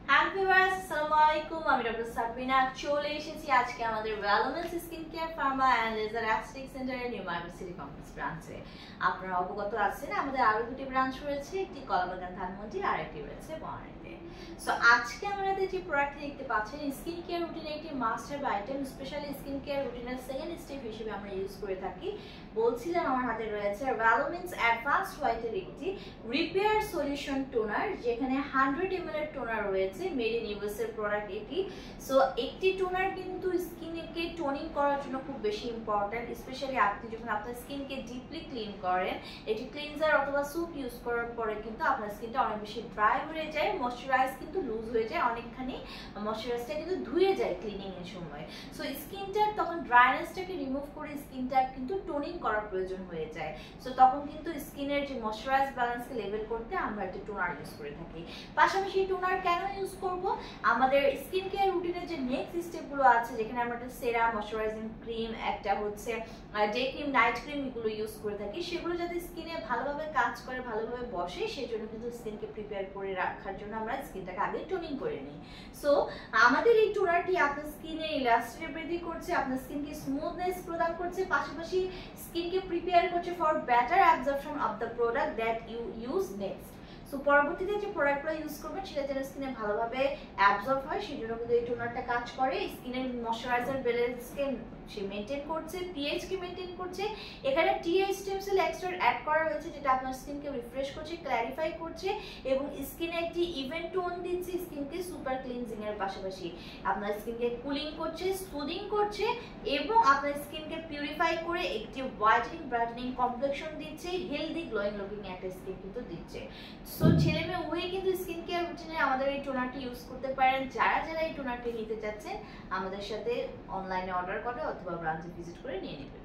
Hello viewers, আসসালামু আলাইকুম। আমি ডক্টর সাবরিনা চলে এসেছি আজকে আমাদের wellness skin care pharma and laser aesthetic সেন্টারের নিউ মার্কেট সিটি কমপ্লেক্স ব্রাঞ্চে। আপনারা অবগত আছেন আমাদের আরো দুটি ব্রাঞ্চ রয়েছে, একটি কলাবাগান ধানমন্ডি আর একটি রয়েছে বনানীতে। সো আজকে আমাদের যে প্রোডাক্টটি দেখতে পাচ্ছেন স্কিন কেয়ার রুটিনের একটি must have item, specially skin care রুটিনের সেকেন্ড স্টেপ হিসেবে আমরা ইউজ করে থাকি। বলছিলাম আমার হাতে রয়েছে ভ্যালোমিন্স অ্যাডভান্সড হোয়াইটের একটি রিপেয়ার সলিউশন টোনার, যেখানে 100 ml এর টোনার রয়েছে, মেড ইন ইউএস এর প্রোডাক্ট এটি। সো একটি টোনার কিন্তু স্কিনকে টোনিং করার জন্য খুব বেশি ইম্পর্টেন্ট, স্পেশালি আপনি যখন আপনার স্কিনকে ডিপলি ক্লিন করেন, এটি ক্লিনজার অথবা স্যুপ ইউজ করার পরে কিন্তু আপনার স্কিনটা অনেক বেশি ড্রাই হয়ে যায়, ময়শ্চারাইজ কিন্তু লুজ হয়ে যায়, অনেকখানি ময়শ্চারাইজটা কিন্তু ধুয়ে যায় ক্লিনিং এর সময়। সো স্কিনটার তখন ড্রাইনেসটাকে রিমুভ করে স্কিনটা কিন্তু টোনিং করার প্রয়োজন হয়ে যায়। সো তখন কিন্তু স্কিনের যে ময়শ্চারাইজ ব্যালেন্সকে লেভেল করতে আমরা একটা টোনার ইউজ করে থাকি। পাশাপাশি টোনার কেন ইউজ করব, আমাদের স্কিন কেয়ার রুটিনের যে নেক্সট স্টেপগুলো আছে, যেখানে আমরা একটা সেরাম, ময়শ্চারাইজিং ক্রিম, একটা হচ্ছে ডে ক্রিম, নাইট ক্রিম, এগুলো ইউজ করে থাকি, সেগুলো যাতে স্কিনে ভালোভাবে কাজ করে, ভালোভাবে বসে, সেই জন্য কিন্তু স্কিনকে প্রিপেয়ার করে রাখার জন্য আমরা স্কিনটাকে আগে টোনিং করে নিই। সো আমাদের এই টোনারটি আপনার স্কিনে ইলাস্টিক বৃদ্ধি করছে, আপনার স্কিনকে স্মুথনেস প্রদান করছে, পাশাপাশি স্কিনকে প্রিপেয়ার করছে for better absorption of the product that you use next. So পরবর্তীতে যে প্রোডাক্টগুলো ইউজ করবেন সেটা যেন স্কিনে ভালোভাবে অ্যাবজর্ব হয়, সেই জন্য কিন্তু এই টোনারটা কাজ করে। স্কিনের ময়শ্চারাইজার ব্যালেন্সকে সে মেনটেন করছে, পিএইচ কে মেনটেন করছে। এখানে TH stem cell extract add করা হয়েছে, যেটা আপনার স্কিনকে রিফ্রেশ করছে, ক্ল্যারিফাই করছে এবং স্কিনে একটি ইভেন টোন দিচ্ছে, স্কিনকে সুপার ক্লিনজিং এর পাশাপাশি আপনার স্কিনকে কুলিং করছে, সুদিং করছে এবং আপনার স্কিনকে পিউরিফাই করে একটি হোয়াইটেনিং ব্রাইটেনিং কমপ্লেকশন দিচ্ছে, হেলদি গ্লোয়িং লুকিং একটা স্কিন কিন্তু দিচ্ছে। সো ছেলে মেয়ে উভয়ই কিন্তু স্কিন কেয়ার রুটিনে আমাদের এই টোনারটি ইউজ করতে পারেন। যারা যারা এই টোনারটি নিতে চাচ্ছেন আমাদের সাথে অনলাইনে অর্ডার করে অথবা ব্রাঞ্চে ভিজিট করে নিয়ে নেবেন।